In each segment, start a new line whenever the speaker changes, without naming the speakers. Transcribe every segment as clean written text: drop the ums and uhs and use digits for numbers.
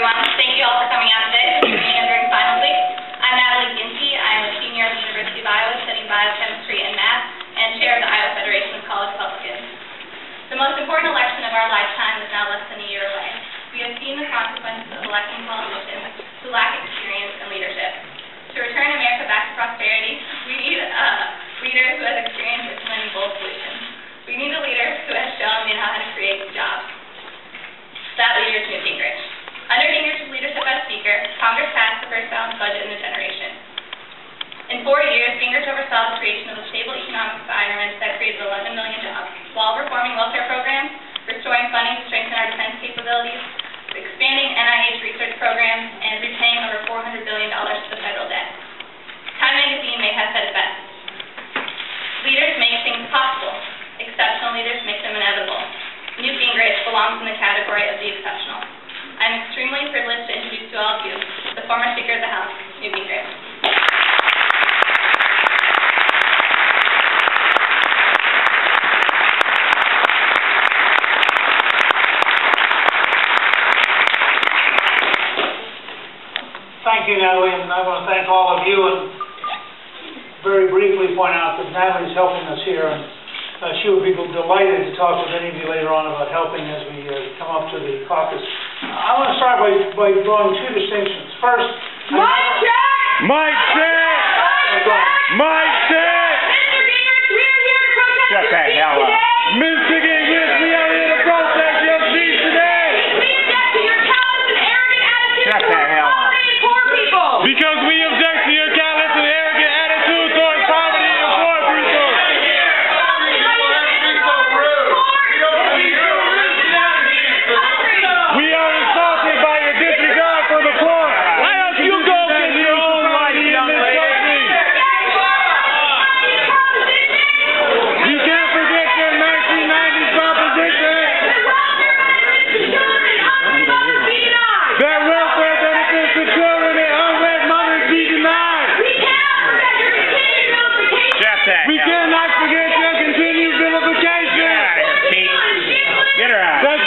everyone. Thank you all for coming out today for and during finals week. I'm Natalie Ginty. I'm a senior at the University of Iowa studying biochemistry and math and chair of the Iowa Federation of College Republicans. The most important election of our lifetime is now less than a year away. We have seen the consequences of electing politicians who lack experience and leadership. To return America back to prosperity, we need a leader who has experience implementing bold solutions. We need a leader who has shown they know how to create jobs. That leader is Newt Gingrich. Under Gingrich's leadership as Speaker, Congress passed the first balanced budget in a generation. In 4 years, Gingrich oversaw the creation of a stable economic environment that created 11 million jobs, while reforming welfare programs, restoring funding to strengthen our defense capabilities, expanding NIH research programs, and repaying over $400 billion to the federal debt. Time magazine may have said it best. Leaders make things possible. Exceptional leaders make them inevitable. Newt Gingrich belongs in the category of the exceptional. I'm extremely privileged to introduce to all of you the former Speaker of the House, Newt Gingrich.
Thank you, Natalie, and I want to thank all of you and very briefly point out that Natalie is helping us here, and she would be delighted to talk with any of you later on about helping as we come up to the caucus. I want to start by drawing two distinctions. First,
Mike check!
Mike check! Mike check!
Mr. Gingrich, we are here to protest
Shut
your
that
seat
hell up.
today!
Mr. Gingrich, we are here to protest your seat today!
We object to your callous and arrogant attitude
Shut the hell up.
poverty and poor people!
Because we object to your callous and arrogant attitude towards poverty and poor people! We are insulted by your disregard for the poor! Why don't you go get your own life in this country? You can't forget your 1990s proposition! That welfare benefits to children and unwed mothers be denied! We cannot forget your continued vilification! Get her out! That's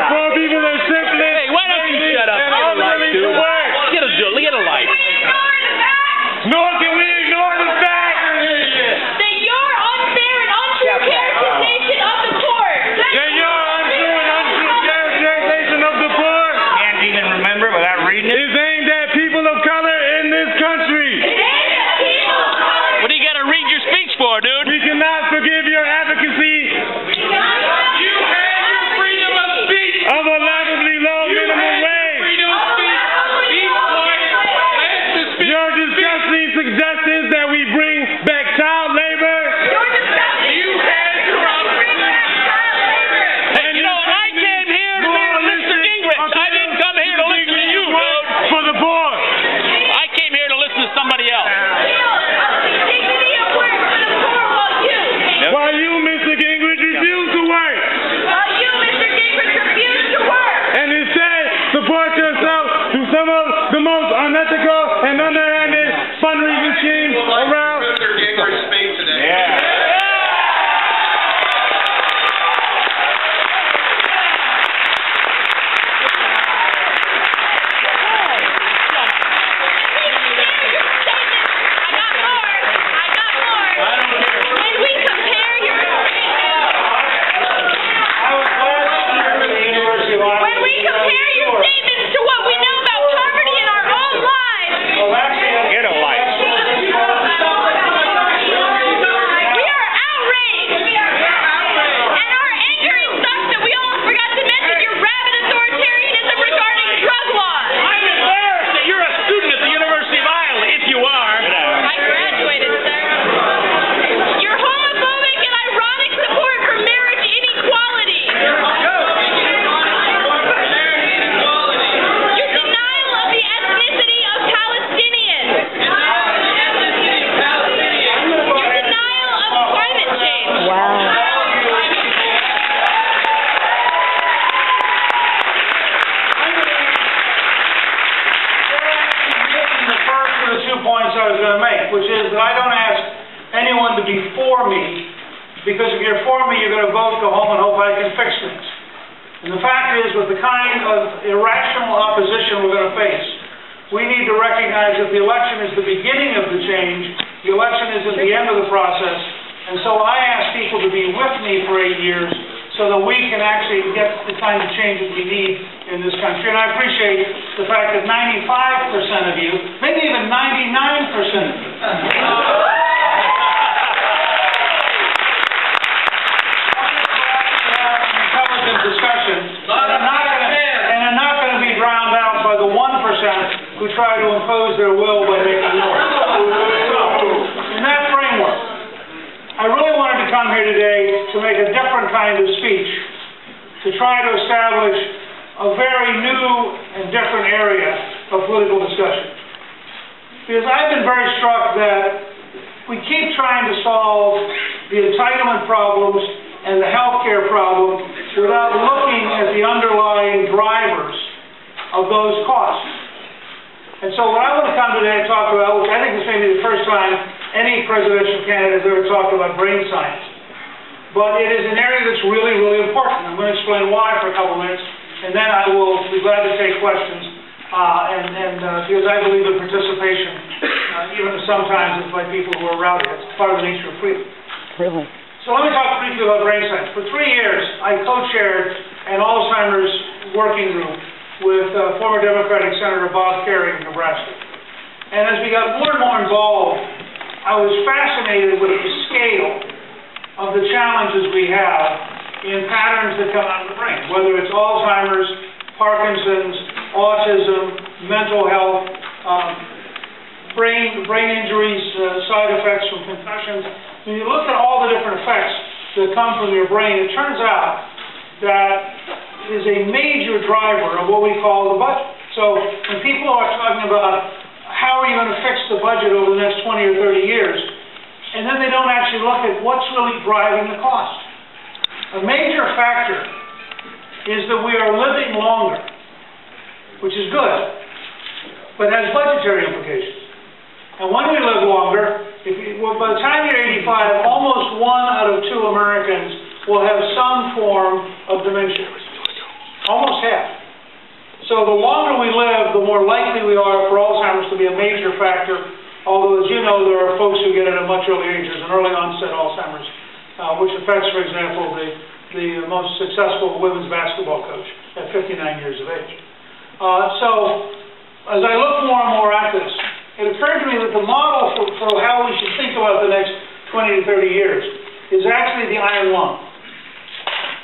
for people that simply...
Hey, why don't you shut up and get a life, dude? Get a life.
Nor can we ignore the fact
That your unfair and untrue characterization of the court.
that your untrue and untrue characterization of the poor
Can't even remember without reading it.
is aimed at people of color in this country.
What do you got to read your speech for, dude?
We cannot forgive your advocacy of a laughably low minimum wage. Your disgusting suggestions that we bring back child labor.
Hey, you know, I came here to listen to Gingrich. I didn't come here to listen to you, dude.
For the poor.
I came here to listen to somebody else.
While you, Mr. Gingrich, refuse to work. And instead support yourself through some of the most unethical and underhanded fundraising schemes around.
Mr. Gingrich speak today.
Yeah. Get a life.
to be for me, because if you're for me, you're going to vote, go home, and hope I can fix things. And the fact is, with the kind of irrational opposition we're going to face, we need to recognize that the election is the beginning of the change, the election isn't the end of the process, and so I ask people to be with me for 8 years so that we can actually get the kind of change that we need in this country. And I appreciate the fact that 95% of you, maybe even 99% of you, intelligent discussion, and are not going to be drowned out by the 1% who try to impose their will by making noise. So, in that framework, I really wanted to come here today to make a different kind of speech, to try to establish a very new and different area of political discussion. Because I've been very struck that we keep trying to solve the entitlement problems and the healthcare problem without looking at the underlying drivers of those costs. And so what I want to come today and talk about, which I think this may be the first time any presidential candidate has ever talked about brain science, but it is an area that's really, really important. I'm going to explain why for a couple minutes, and then I will be glad to take questions, because I believe in participation, even sometimes it's by people who are rowdy. It's part of the nature of freedom.
Really?
So let me talk briefly about brain science. For 3 years, I co-chaired an Alzheimer's working group with former Democratic Senator Bob Kerrey of Nebraska. And as we got more and more involved, I was fascinated with the scale of the challenges we have in patterns that come out of the brain, whether it's Alzheimer's, Parkinson's, autism, mental health, brain injuries, side effects from concussions. When you look at all the different effects that come from your brain, it turns out that it is a major driver of what we call the budget. So when people are talking about how are you going to fix the budget over the next 20 or 30 years, and then they don't actually look at what's really driving the cost. A major factor is that we are living longer, which is good, but has budgetary implications. And when we live longer, by the time you're 85, almost 1 out of 2 Americans will have some form of dementia. Almost half. So the longer we live, the more likely we are for Alzheimer's to be a major factor, although, as you know, there are folks who get it at a much early age. There's an early onset Alzheimer's, which affects, for example, the most successful women's basketball coach at 59 years of age. So as I look more and more at this, it occurred to me that the model for how we should think about the next 20 to 30 years is actually the iron lung.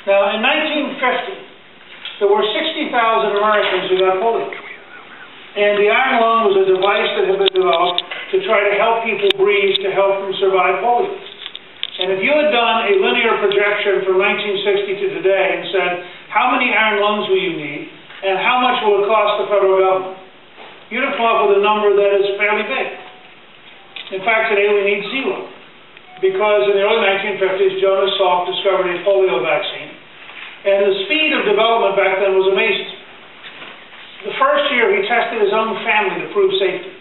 Now, in 1950, there were 60,000 Americans who got polio. And the iron lung was a device that had been developed to try to help people breathe, to help them survive polio. And if you had done a linear projection from 1960 to today and said, how many iron lungs will you need, and how much will it cost the federal government, you'd have come up with a number that is fairly big. In fact, today we need 0. Because in the early 1950s, Jonas Salk discovered a polio vaccine. And the speed of development back then was amazing. The first year, he tested his own family to prove safety.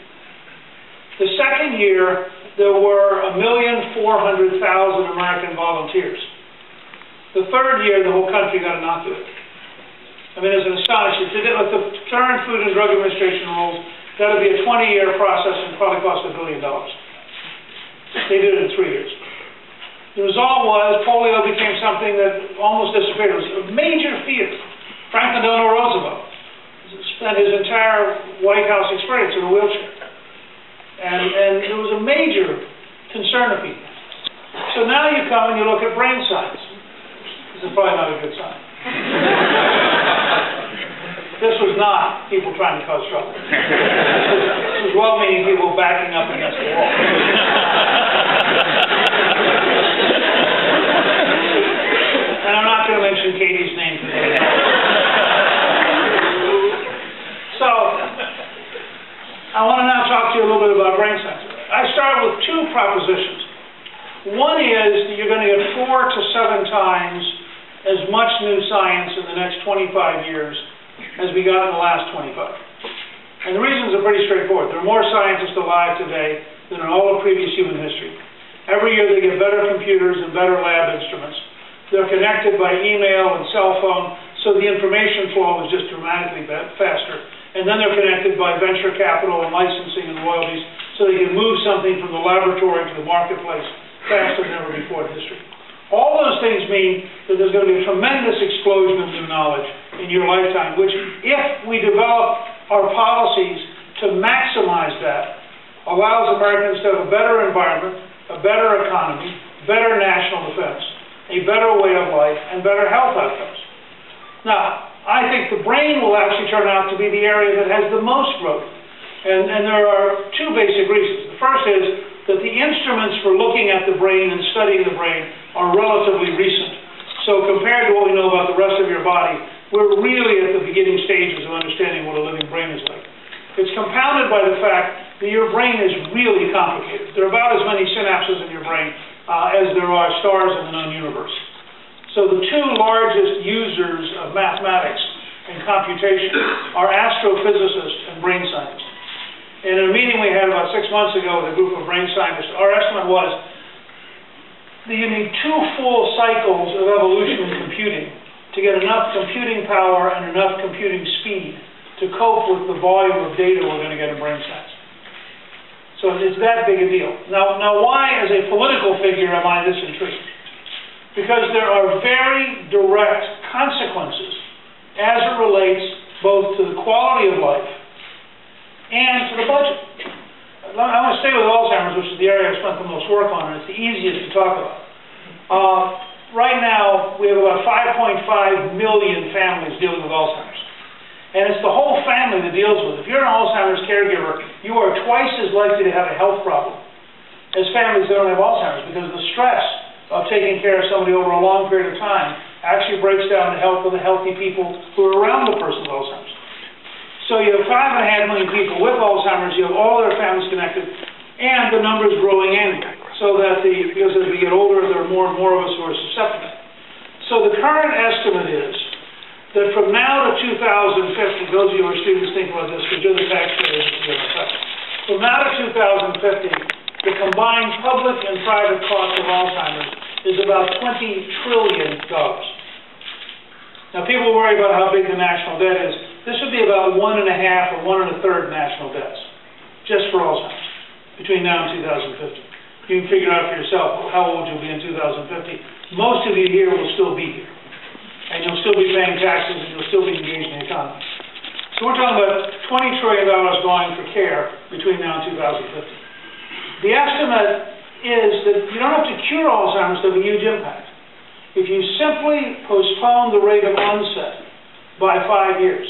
The second year, there were 1,400,000 American volunteers. The third year, the whole country got inoculated. I mean, it's an astonishing. With the current Food and Drug Administration rules, that would be a 20-year process and probably cost $1 billion. They did it in 3 years. The result was polio became something that almost disappeared. It was a major fear. Franklin Delano Roosevelt spent his entire White House experience in a wheelchair. And it was a major concern of people. So now you come and you look at brain science. This is probably not a good sign. This was not people trying to cause trouble. This was well-meaning people backing up against the wall. And I'm not going to mention Katie's name today. So, I want to now talk to you a little bit about brain science. I start with 2 propositions. One is that you're going to get 4 to 7 times as much new science in the next 25 years as we got in the last 25. And the reasons are pretty straightforward. There are more scientists alive today than in all of previous human history. Every year they get better computers and better lab instruments. They're connected by email and cell phone, so so the information flow is just dramatically faster. And then they're connected by venture capital and licensing and royalties, so they can move something from the laboratory to the marketplace faster than ever before in history. All those things mean that there's going to be a tremendous explosion of new knowledge in your lifetime, which, if we develop our policies to maximize that, allows Americans to have a better environment, a better economy, better national defense, a better way of life, and better health outcomes. Now, I think the brain will actually turn out to be the area that has the most growth. And there are two basic reasons. The first is that the instruments for looking at the brain and studying the brain are relatively recent. So compared to what we know about the rest of your body, we're really at the beginning stages of understanding what a living brain is like. It's compounded by the fact that your brain is really complicated. There are about as many synapses in your brain as there are stars in the known universe. So the two largest users of mathematics and computation are astrophysicists and brain scientists. In a meeting we had about 6 months ago with a group of brain scientists, our estimate was that you need 2 full cycles of evolution in computing to get enough computing power and enough computing speed to cope with the volume of data we're going to get in brain science. So it's that big a deal. Now why, as a political figure, am I this intrigued? Because there are very direct consequences as it relates both to the quality of life and to the budget. I want to stay with Alzheimer's, which is the area I've spent the most work on, and it's the easiest to talk about. Right now, we have about 5.5 million families dealing with Alzheimer's. And it's the whole family that deals with it. If you're an Alzheimer's caregiver, you are twice as likely to have a health problem as families that don't have Alzheimer's, because the stress of taking care of somebody over a long period of time actually breaks down the health of the healthy people who are around the person with Alzheimer's. So you have 5.5 million people with Alzheimer's, you have all their families connected, and the number is growing annually. So that because as we get older, there are more and more of us who are susceptible. So the current estimate is that from now to 2050, those of you who are students think about this, because you're the taxpayers, from now to 2050, the combined public and private cost of Alzheimer's is about $20 trillion. Now, people worry about how big the national debt is. This would be about 1.5 or 1 1/3 national debts, just for Alzheimer's, between now and 2050. You can figure out for yourself how old you'll be in 2050. Most of you here will still be here, and you'll still be paying taxes, and you'll still be engaged in the economy. So we're talking about $20 trillion going for care between now and 2050. The estimate is that you don't have to cure Alzheimer's to have a huge impact. If you simply postpone the rate of onset by 5 years,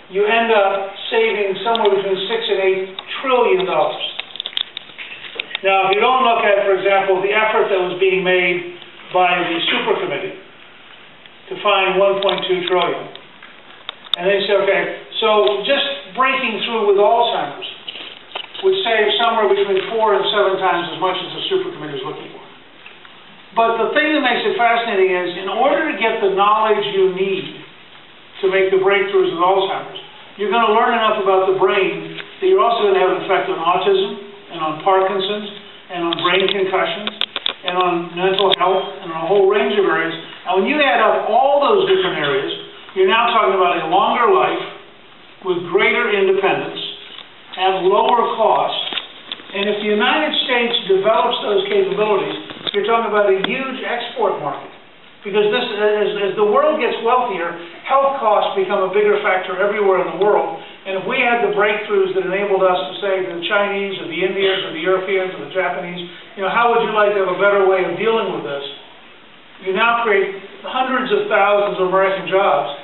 you end up saving somewhere between $6 and $8 trillion. Now, if you don't look at, for example, the effort that was being made by the super committee to find $1.2 trillion, and they say, okay, so just breaking through with Alzheimer's would save somewhere between 4 and 7 times as much as the super committee is looking for. But the thing that makes it fascinating is, in order to get the knowledge you need to make the breakthroughs with Alzheimer's, you're going to learn enough about the brain that you're also going to have an effect on autism, and on Parkinson's, and on brain concussions, and on mental health, and on a whole range of areas. And when you add up all those different areas, you're now talking about a longer life with greater independence and lower cost. And if the United States develops those capabilities, you're talking about a huge export market. Because this, as the world gets wealthier, health costs become a bigger factor everywhere in the world. And if we had the breakthroughs that enabled us to say to the Chinese or the Indians or the Europeans or the Japanese, how would you like to have a better way of dealing with this? You now create hundreds of thousands of American jobs